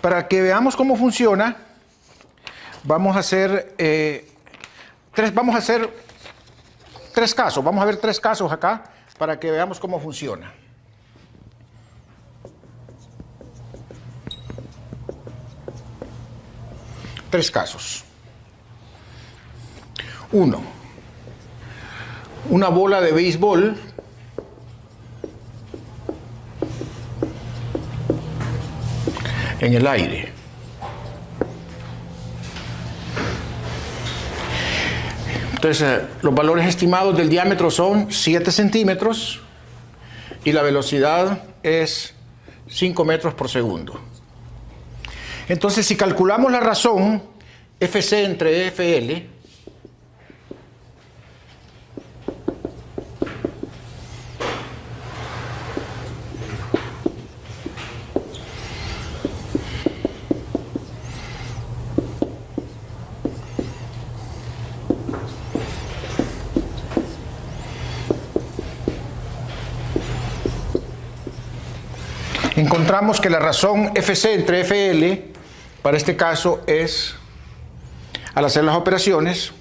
Para que veamos cómo funciona, vamos a hacer tres casos. Vamos a ver tres casos acá para que veamos cómo funciona. Tres casos. Uno, una bola de béisbol en el aire. Entonces, los valores estimados del diámetro son 7 centímetros y la velocidad es 5 metros por segundo. Entonces, si calculamos la razón FC entre FL, encontramos que la razón FC entre FL, para este caso, es, al hacer las operaciones,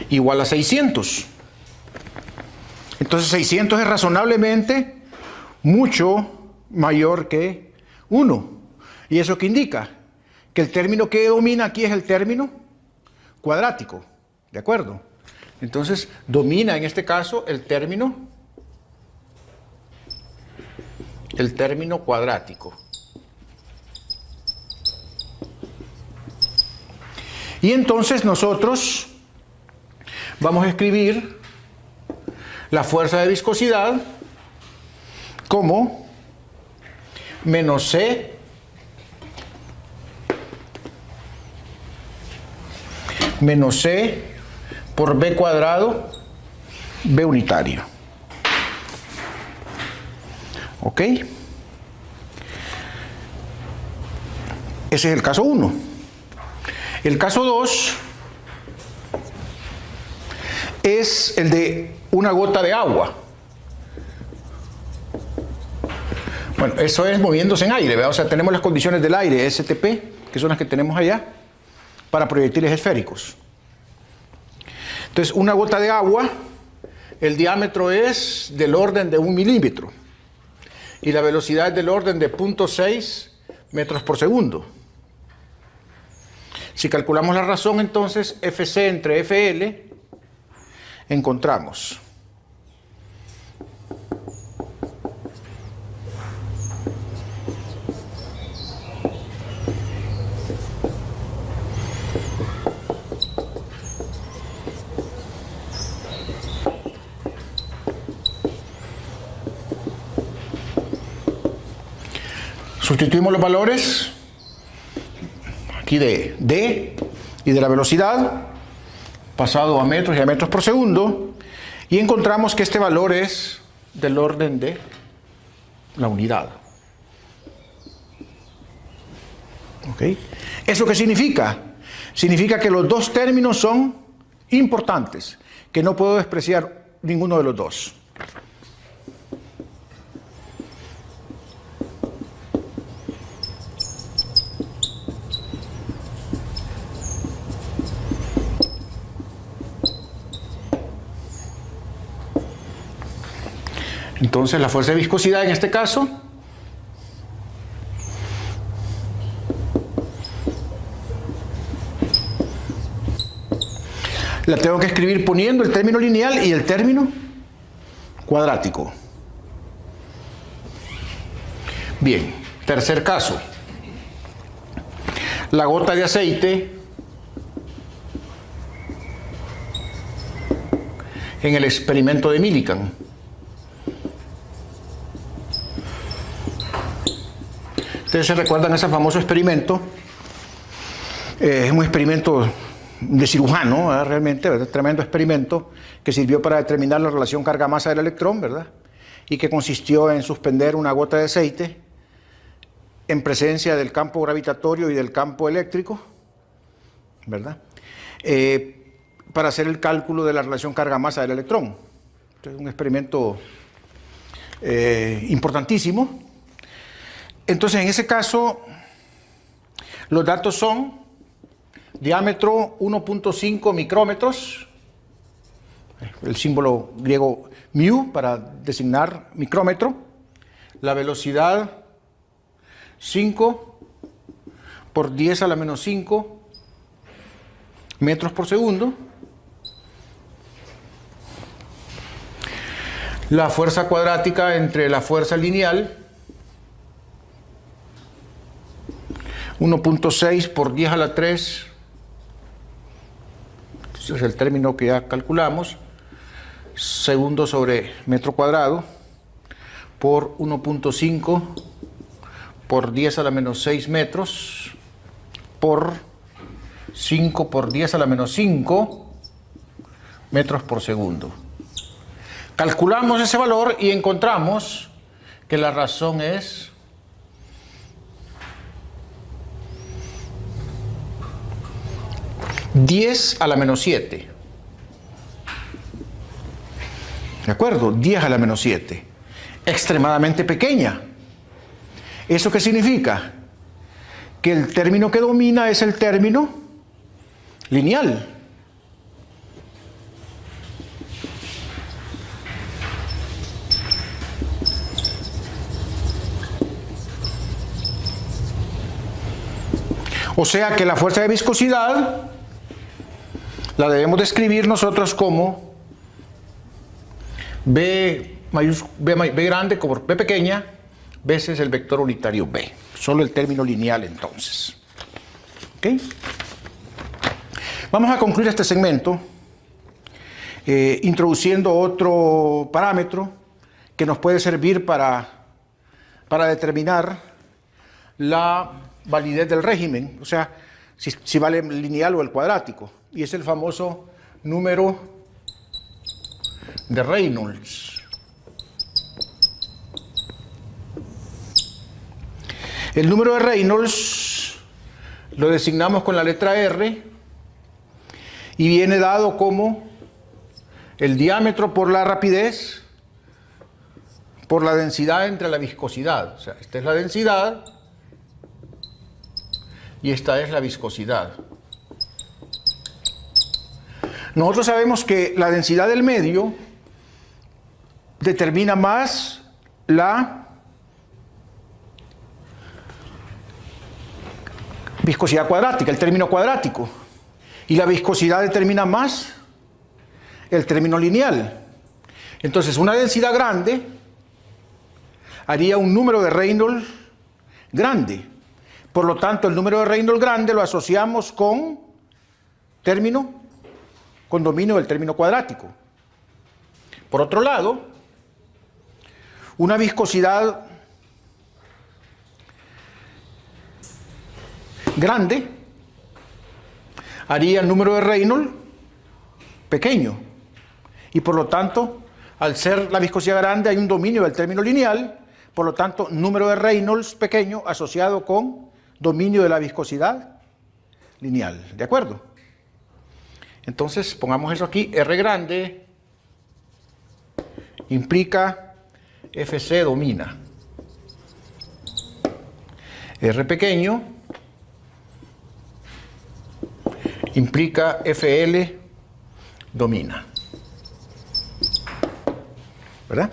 igual a 600. Entonces 600 es razonablemente mucho mayor que 1. ¿Y eso qué indica? Que el término que domina aquí es el término cuadrático. ¿De acuerdo? Entonces domina en este caso el término cuadrático. Y entonces nosotros vamos a escribir la fuerza de viscosidad como menos C por B cuadrado, B unitario. ¿Ok? Ese es el caso 1. El caso 2 es el de una gota de agua. Bueno, eso es moviéndose en aire, ¿verdad? O sea, tenemos las condiciones del aire, STP, que son las que tenemos allá, para proyectiles esféricos. Entonces, una gota de agua, el diámetro es del orden de 1 milímetro y la velocidad es del orden de 0.6 metros por segundo. Si calculamos la razón, entonces, FC entre FL, encontramos sustituimos los valores aquí de D y de la velocidad pasado a metros y a metros por segundo y encontramos que este valor es del orden de la unidad. ¿Ok? ¿Eso qué significa? Significa que los dos términos son importantes, que no puedo despreciar ninguno de los dos. Entonces la fuerza de viscosidad en este caso la tengo que escribir poniendo el término lineal y el término cuadrático. Bien, tercer caso. La gota de aceite en el experimento de Millikan. Ustedes se recuerdan ese famoso experimento. Es un experimento de cirujano, ¿verdad? Realmente, ¿verdad? Tremendo experimento que sirvió para determinar la relación carga-masa del electrón, ¿verdad? Y que consistió en suspender una gota de aceite en presencia del campo gravitatorio y del campo eléctrico, ¿verdad? Para hacer el cálculo de la relación carga-masa del electrón. Entonces, un experimento importantísimo. Entonces, en ese caso, los datos son diámetro 1.5 micrómetros, el símbolo griego mu para designar micrómetro, la velocidad 5 por 10 a la menos 5 metros por segundo, la fuerza cuadrática entre la fuerza lineal 1.6 por 10 a la 3, ese es el término que ya calculamos, segundo sobre metro cuadrado, por 1.5 por 10 a la menos 6 metros, por 5 por 10 a la menos 5 metros por segundo. Calculamos ese valor y encontramos que la razón es 10 a la menos 7. ¿De acuerdo? 10 a la menos 7. Extremadamente pequeña. ¿Eso qué significa? Que el término que domina es el término lineal. O sea que la fuerza de viscosidad la debemos describir nosotros como B grande por B pequeña veces el vector unitario B. Solo el término lineal entonces. ¿Ok? Vamos a concluir este segmento introduciendo otro parámetro que nos puede servir para determinar la validez del régimen, o sea, si vale el lineal o el cuadrático, y es el famoso número de Reynolds. El número de Reynolds lo designamos con la letra R y viene dado como el diámetro por la rapidez por la densidad entre la viscosidad. O sea, esta es la densidad y esta es la viscosidad. Nosotros sabemos que la densidad del medio determina más la viscosidad cuadrática, el término cuadrático, y la viscosidad determina más el término lineal. Entonces, una densidad grande haría un número de Reynolds grande. Por lo tanto, el número de Reynolds grande lo asociamos con dominio del término cuadrático. Por otro lado, una viscosidad grande haría el número de Reynolds pequeño. Y por lo tanto, al ser la viscosidad grande, hay un dominio del término lineal. Por lo tanto, número de Reynolds pequeño asociado con dominio de la viscosidad lineal. ¿De acuerdo? Entonces, pongamos eso aquí. R grande implica FC domina. R pequeño implica FL domina. ¿Verdad?